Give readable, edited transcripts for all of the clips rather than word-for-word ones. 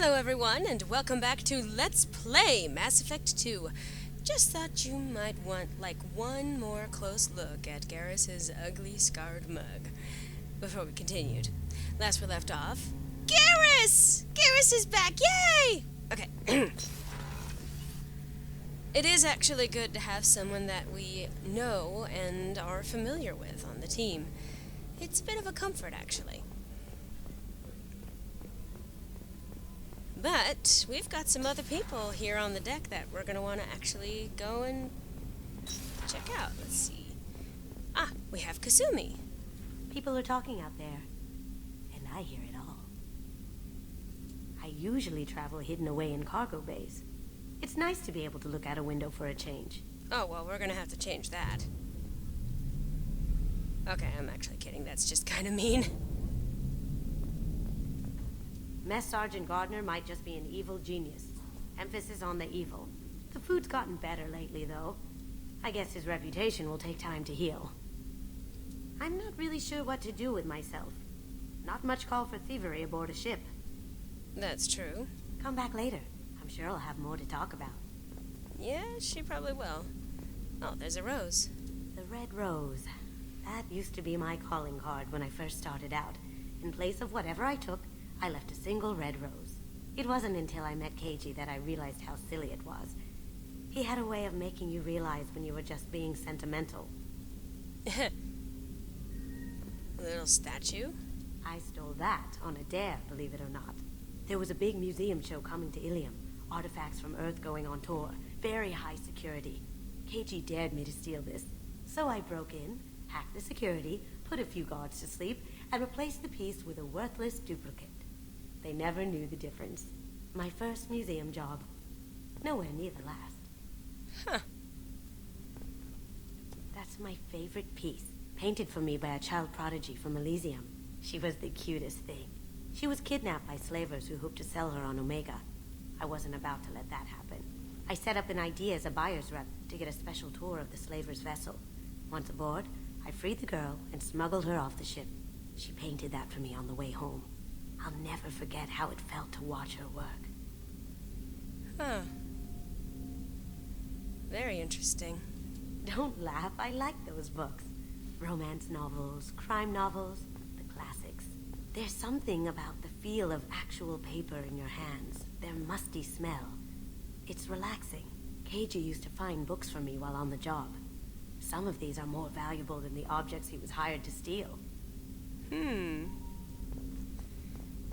Hello everyone, and welcome back to Let's Play Mass Effect 2. Just thought you might want, one more close look at Garrus's ugly, scarred mug. Before we continued. Last we left off... Garrus! Garrus is back! Yay! Okay. It is actually good to have someone that we know and are familiar with on the team. It's a bit of a comfort, actually. But we've got some other people here on the deck that we're going to want to actually go and check out. Let's see. Ah, we have Kasumi. People are talking out there, and I hear it all. I usually travel hidden away in cargo bays. It's nice to be able to look out a window for a change. Oh, well, we're going to have to change that. Okay, I'm actually kidding. That's just kind of mean. Mess Sergeant Gardner might just be an evil genius. Emphasis on the evil. The food's gotten better lately, though. I guess his reputation will take time to heal. I'm not really sure what to do with myself. Not much call for thievery aboard a ship. That's true. Come back later. I'm sure I'll have more to talk about. Yeah, she probably will. Oh, there's a rose. The red rose. That used to be my calling card when I first started out. In place of whatever I took, I left a single red rose. It wasn't until I met Keiji that I realized how silly it was. He had a way of making you realize when you were just being sentimental. A little statue? I stole that on a dare, believe it or not. There was a big museum show coming to Ilium. Artifacts from Earth going on tour. Very high security. Keiji dared me to steal this. So I broke in, hacked the security, put a few guards to sleep, and replaced the piece with a worthless duplicate. They never knew the difference. My first museum job. Nowhere near the last. Huh. That's my favorite piece. Painted for me by a child prodigy from Elysium. She was the cutest thing. She was kidnapped by slavers who hoped to sell her on Omega. I wasn't about to let that happen. I set up an idea as a buyer's rep to get a special tour of the slaver's vessel. Once aboard, I freed the girl and smuggled her off the ship. She painted that for me on the way home. I'll never forget how it felt to watch her work. Huh. Very interesting. Don't laugh, I like those books. Romance novels, crime novels, the classics. There's something about the feel of actual paper in your hands, their musty smell. It's relaxing. Keiji used to find books for me while on the job. Some of these are more valuable than the objects he was hired to steal.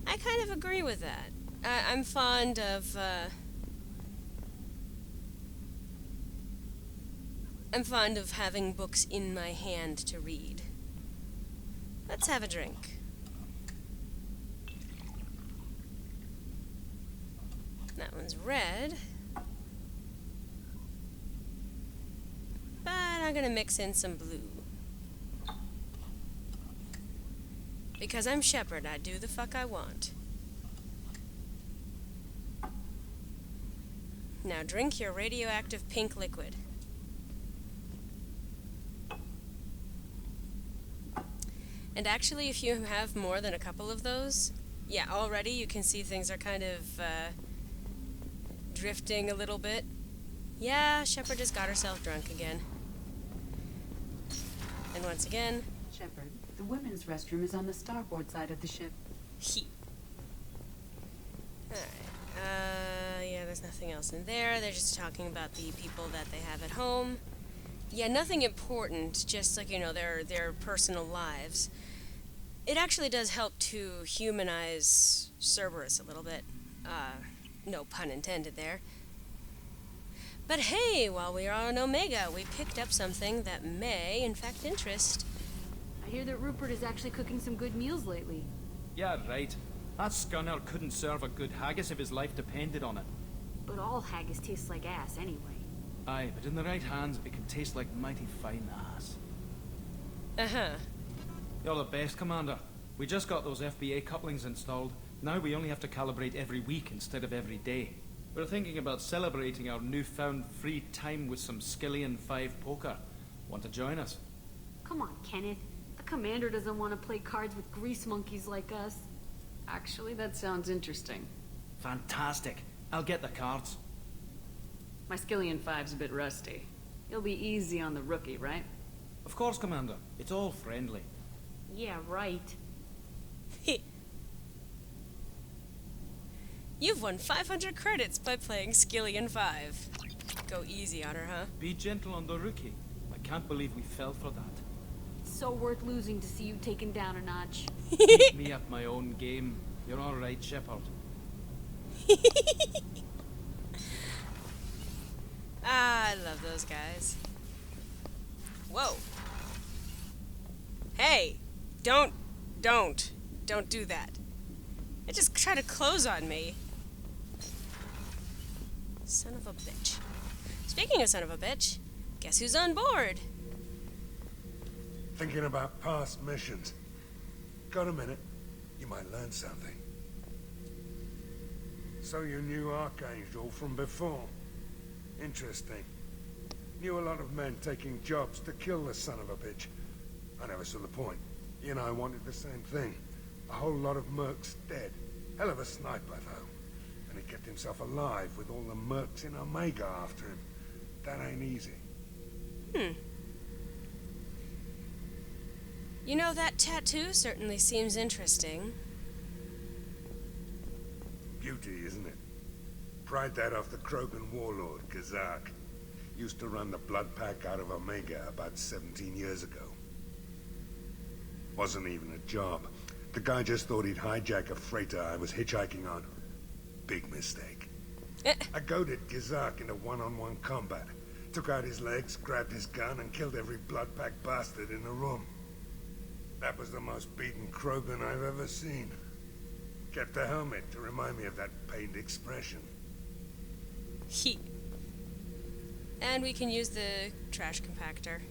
I kind of agree with that. I'm fond of, having books in my hand to read. Let's have a drink. That one's red. But I'm gonna mix in some blue. Because I'm Shepard, I do the fuck I want. Now drink your radioactive pink liquid. And actually, if you have more than a couple of those, yeah, already you can see things are kind of, drifting a little bit. Yeah, Shepard just got herself drunk again. And once again... Shepard, the women's restroom is on the starboard side of the ship. Alright, yeah, there's nothing else in there. They're just talking about the people that they have at home. Yeah, nothing important, just like, their personal lives. It actually does help to humanize Cerberus a little bit. No pun intended there. But hey, while we are on Omega, we picked up something that may, in fact, interest. I hear that Rupert is actually cooking some good meals lately. Yeah, right. That scunner couldn't serve a good haggis if his life depended on it. But all haggis tastes like ass anyway. Aye, but in the right hands, it can taste like mighty fine ass. Uh-huh. You're the best, Commander. We just got those FBA couplings installed. Now we only have to calibrate every week instead of every day. We're thinking about celebrating our newfound free time with some Skillian 5 poker. Want to join us? Come on, Kenneth. The commander doesn't want to play cards with grease monkeys like us. Actually, that sounds interesting. Fantastic. I'll get the cards. My Skillion 5's a bit rusty. You'll be easy on the rookie, right? Of course, Commander. It's all friendly. Yeah, right. You've won 500 credits by playing Skillion 5. Go easy on her, huh? Be gentle on the rookie. I can't believe we fell for that. It's so worth losing to see you taken down a notch. Keep me at my own game. You're all right, Shepard. Ah, I love those guys. Whoa. Hey, don't do that. It just tried to close on me. Son of a bitch. Speaking of son of a bitch, guess who's on board? Thinking about past missions. Got a minute? You might learn something. So you knew Archangel from before? Interesting. Knew a lot of men taking jobs to kill the son of a bitch. I never saw the point. You and I wanted the same thing. A whole lot of mercs dead. Hell of a sniper, though. And he kept himself alive with all the mercs in Omega after him. That ain't easy. You know, that tattoo certainly seems interesting. Beauty, isn't it? Pried that off the Krogan warlord, Kazak. Used to run the blood pack out of Omega about 17 years ago. Wasn't even a job. The guy just thought he'd hijack a freighter I was hitchhiking on. Big mistake. I goaded Kazak into one-on-one combat. Took out his legs, grabbed his gun, and killed every blood pack bastard in the room. That was the most beaten Krogan I've ever seen. Kept a helmet to remind me of that pained expression. And we can use the trash compactor.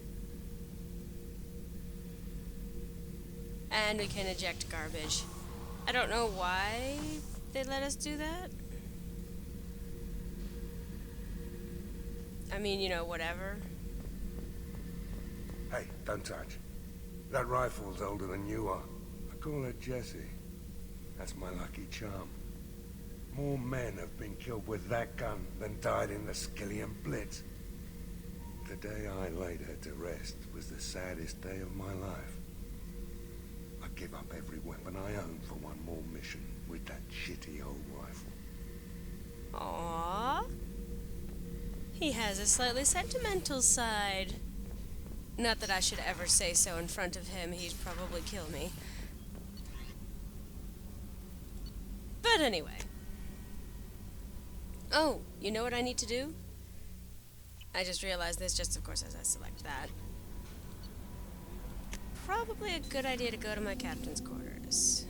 And we can eject garbage. I don't know why they let us do that. I mean, you know, whatever. Hey, don't touch. That rifle's older than you are. I call her Jessie. That's my lucky charm. More men have been killed with that gun than died in the Skillion Blitz. The day I laid her to rest was the saddest day of my life. I'd give up every weapon I own for one more mission with that shitty old rifle. Aww. He has a slightly sentimental side. Not that I should ever say so in front of him. He'd probably kill me. But anyway. Oh, you know what I need to do? I just realized this just, of course, as I select that. Probably a good idea to go to my captain's quarters.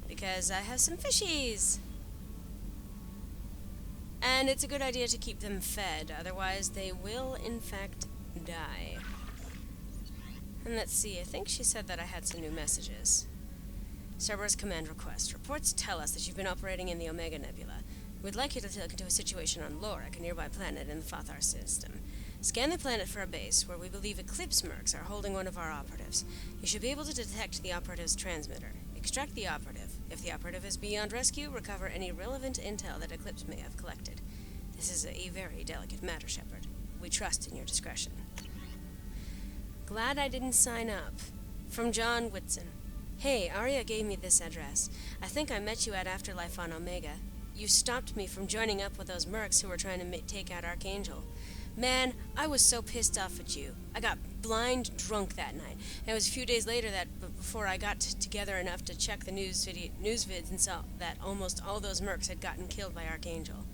Because I have some fishies. And it's a good idea to keep them fed, otherwise they will, in fact, die. And let's see, I think she said that I had some new messages. Cerberus command request. Reports tell us that you've been operating in the Omega Nebula. We'd like you to look into a situation on Lorik, a nearby planet in the Fathar system. Scan the planet for a base where we believe Eclipse mercs are holding one of our operatives. You should be able to detect the operative's transmitter. Extract the operative. If the operative is beyond rescue, recover any relevant intel that Eclipse may have collected. This is a very delicate matter, Shepard. We trust in your discretion. Glad I didn't sign up. From John Whitson. Hey, Aria gave me this address. I think I met you at Afterlife on Omega. You stopped me from joining up with those mercs who were trying to take out Archangel. Man, I was so pissed off at you. I got blind drunk that night. And it was a few days later that before I got together enough to check the news vids and saw that almost all those mercs had gotten killed by Archangel.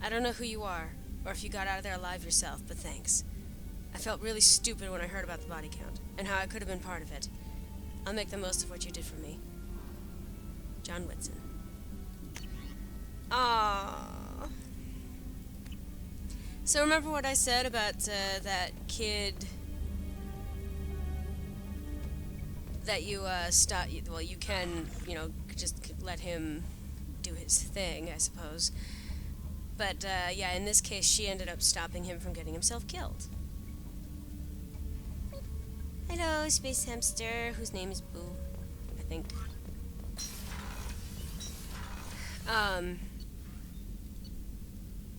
I don't know who you are, or if you got out of there alive yourself, but thanks. I felt really stupid when I heard about the body count, and how I could have been part of it. I'll make the most of what you did for me. John Whitson. Aww. So remember what I said about that kid that you stop? Well, you can, you know, just let him do his thing, I suppose. But yeah, in this case, she ended up stopping him from getting himself killed. Hello, space hamster, whose name is Boo, I think. Um,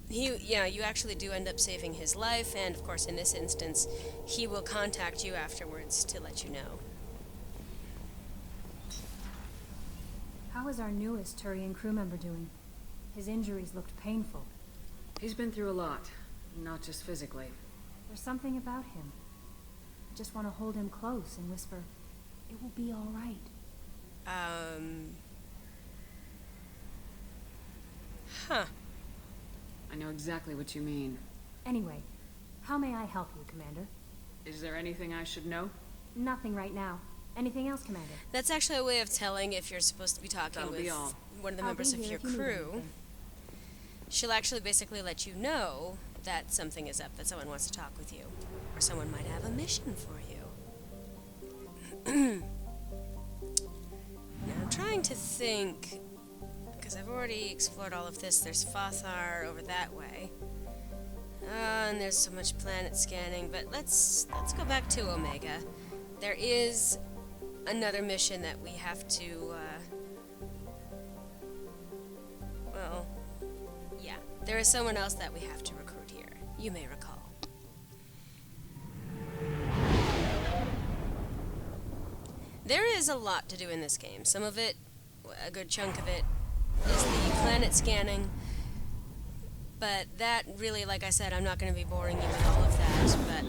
you actually do end up saving his life, and of course, in this instance, he will contact you afterwards to let you know. How is our newest Turian crew member doing? His injuries looked painful. He's been through a lot, not just physically. There's something about him. I just want to hold him close and whisper, "It will be all right." Huh. I know exactly what you mean. Anyway, how may I help you, Commander? Is there anything I should know? Nothing right now. Anything else, Commander? That's actually a way of telling if you're supposed to be talking That'll with be all. one of the I'll members be of here your if you need crew. anything. She'll actually basically let you know that something is up, that someone wants to talk with you, or someone might have a mission for you. Now, I'm trying to think, because I've already explored all of this. There's Fathar over that way. And there's so much planet scanning, but let's go back to Omega. There is another mission that we have to, well, yeah. There is someone else that we have to recruit here. You may recall. There is a lot to do in this game. Some of it, a good chunk of it, is the planet scanning. But that really, like I said, I'm not going to be boring you with all of that. But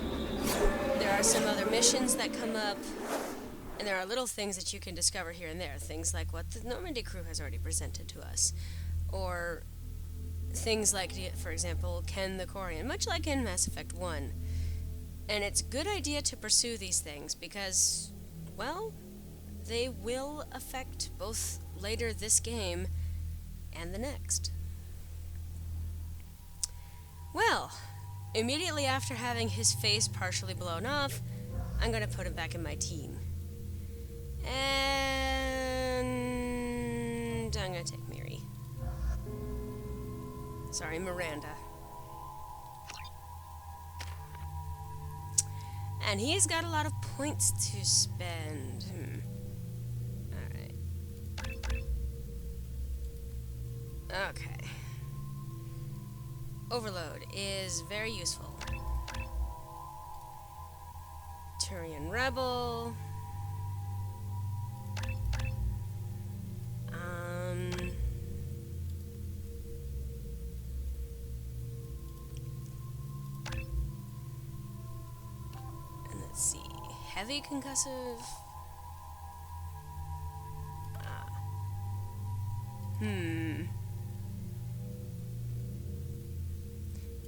there are some other missions that come up, and there are little things that you can discover here and there. Things like what the Normandy crew has already presented to us. Or things like, for example, Ken the Quarian, much like in Mass Effect 1. And it's a good idea to pursue these things because, well, they will affect both later this game and the next. Well, immediately after having his face partially blown off, I'm going to put him back in my team. And I'm going to take Miri. Sorry, Miranda. And he's got a lot of points to spend. Alright. Okay. Overload is very useful. Turian Rebel. And let's see. Heavy concussive.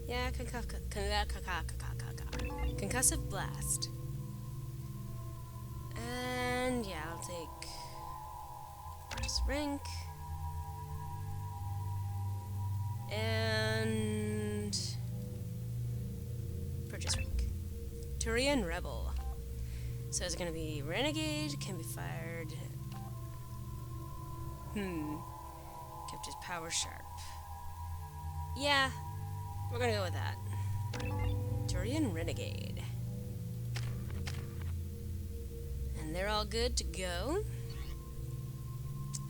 Yeah, concussive blast. And yeah, I'll take just rank. And purchase rank. Turian Rebel. So it's gonna be Renegade, can be fired. Kept his power sharp. Yeah, we're gonna go with that. Turian Renegade. And they're all good to go.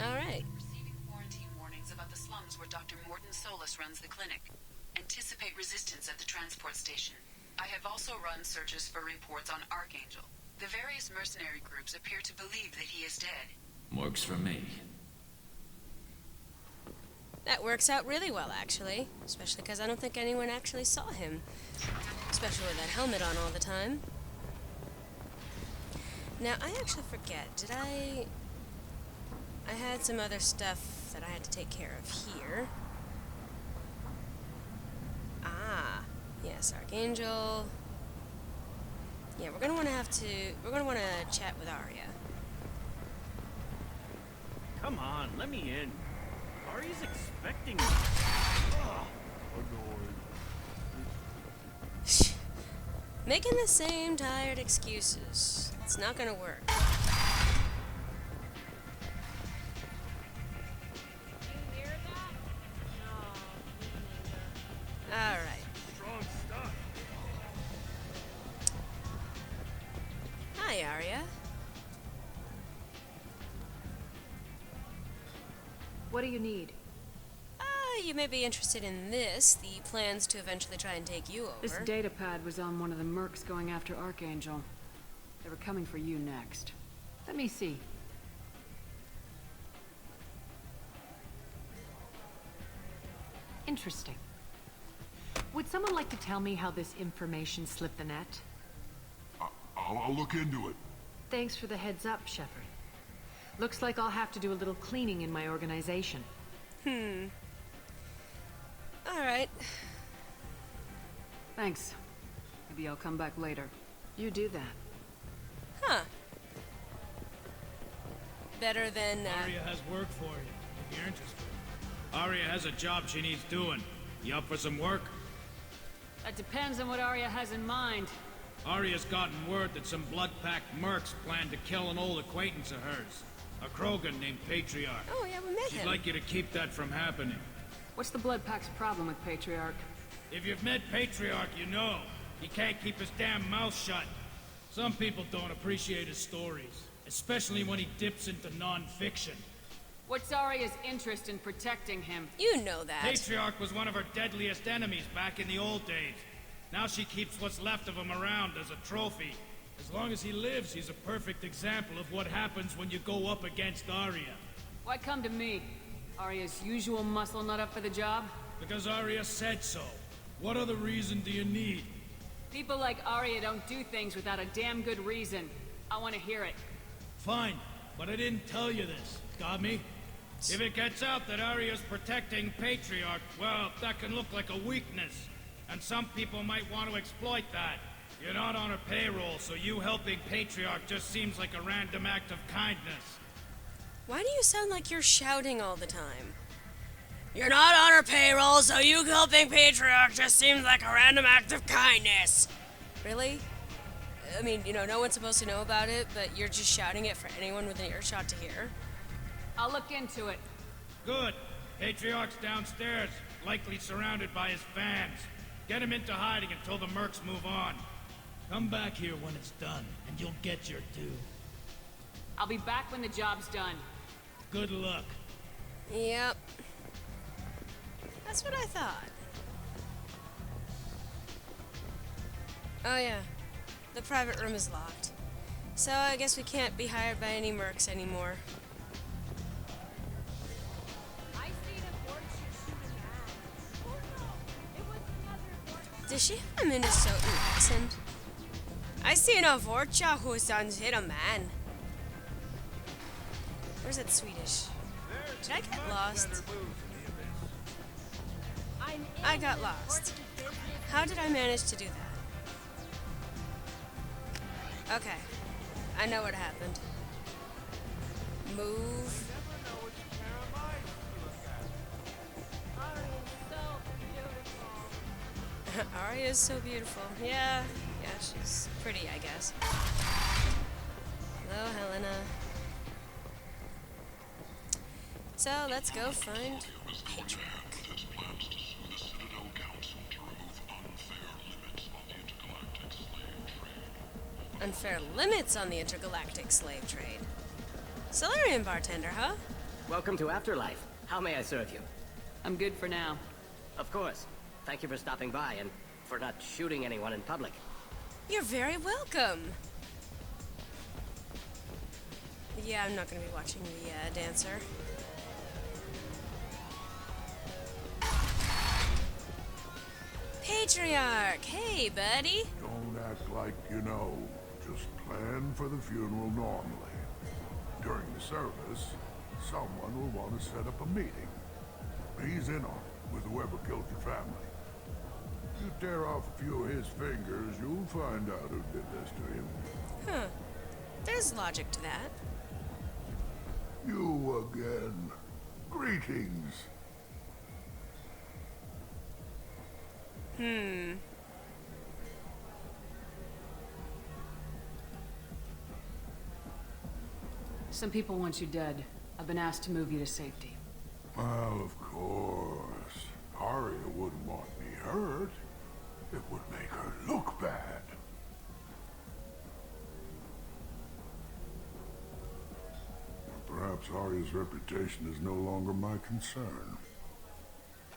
Alright. Receiving quarantine warnings about the slums where Dr. Morton Solus runs the clinic. Anticipate resistance at the transport station. I have also run searches for reports on Archangel. The various mercenary groups appear to believe that he is dead. Works for me. That works out really well, actually. Especially because I don't think anyone actually saw him. Especially with that helmet on all the time. Now, I actually forget. Did I had some other stuff that I had to take care of here. Ah, yes, Archangel. Yeah, we're gonna want to chat with Aria. Come on, let me in. Aria's expecting me. Ugh, annoyed. Making the same tired excuses. It's not gonna work. Alright. Strong stuff. Hi, Aria. What do you need? you may be interested in this, the plans to eventually try and take you over. This data pad was on one of the mercs going after Archangel. They were coming for you next. Let me see. Interesting. Would someone like to tell me how this information slipped the net? I'll look into it. Thanks for the heads up, Shepard. Looks like I'll have to do a little cleaning in my organization. Alright. Thanks. Maybe I'll come back later. You do that. Huh. Better than, Aria has work for you, if you're interested. Aria has a job she needs doing. You up for some work? That depends on what Aria has in mind. Aria's gotten word that some blood-packed mercs plan to kill an old acquaintance of hers. A Krogan named Patriarch. Oh, yeah, we met She'd him. like you to keep that from happening. What's the Blood Pack's problem with Patriarch? If you've met Patriarch, you know. He can't keep his damn mouth shut. Some people don't appreciate his stories, especially when he dips into non-fiction. What's Aria's interest in protecting him? You know that. Patriarch was one of her deadliest enemies back in the old days. Now she keeps what's left of him around as a trophy. As long as he lives, he's a perfect example of what happens when you go up against Aria. Why come to me? Aria's usual muscle not up for the job? Because Aria said so. What other reason do you need? People like Aria don't do things without a damn good reason. I want to hear it. Fine, but I didn't tell you this. Got me? If it gets out that Aria's protecting Patriarch, well, that can look like a weakness. And some people might want to exploit that. You're not on her payroll, so you helping Patriarch just seems like a random act of kindness. Why do you sound like you're shouting all the time? You're not on her payroll, so you helping Patriarch just seems like a random act of kindness. Really? I mean, you know, no one's supposed to know about it, but you're just shouting it for anyone within earshot to hear? I'll look into it. Good. Patriarch's downstairs, likely surrounded by his fans. Get him into hiding until the mercs move on. Come back here when it's done, and you'll get your due. I'll be back when the job's done. Good luck. Yep. That's what I thought. Oh yeah. The private room is locked. So I guess we can't be hired by any mercs anymore. Does she have a Minnesotan accent? I seen a Vorcha who sounds hit a man. Where's that Swedish? Did I get lost? I got lost. How did I manage to do that? Okay. I know what happened. Move. Aria is so beautiful. Yeah, she's pretty, I guess. Hello, Helena. So, let's go find Patriarch. Unfair limits on the intergalactic slave trade. Solarian bartender, huh? Welcome to Afterlife. How may I serve you? I'm good for now. Of course. Thank you for stopping by and for not shooting anyone in public. You're very welcome. Yeah, I'm not going to be watching the dancer. Patriarch! Hey, buddy! Don't act like you know. Just plan for the funeral normally. During the service, someone will want to set up a meeting. He's in on it with whoever killed your family. You tear off a few of his fingers, you'll find out who did this to him. Huh. There's logic to that. You again. Greetings. Some people want you dead. I've been asked to move you to safety. Well, of course. Aria wouldn't want me hurt. It would make her look bad. Perhaps Aria's reputation is no longer my concern.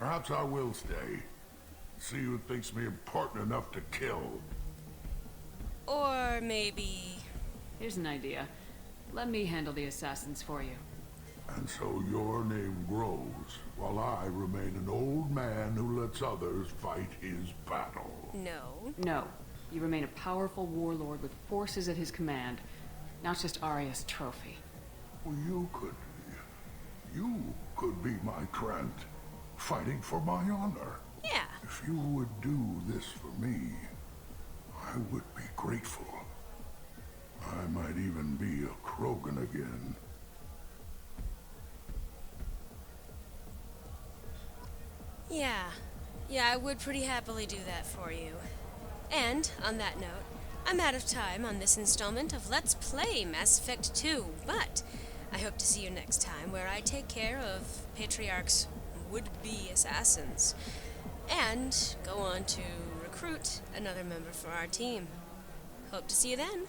Perhaps I will stay. See who thinks me important enough to kill. Or maybe... Here's an idea. Let me handle the assassins for you. And so your name grows, while I remain an old man who lets others fight his battle. No. No. You remain a powerful warlord with forces at his command, not just Aria's trophy. Well, you could be my Krantt, fighting for my honor. Yeah. If you would do this for me, I would be grateful. I might even be a Krogan again. Yeah, I would pretty happily do that for you. And, on that note, I'm out of time on this installment of Let's Play Mass Effect 2, but I hope to see you next time where I take care of Patriarch's would-be assassins and go on to recruit another member for our team. Hope to see you then.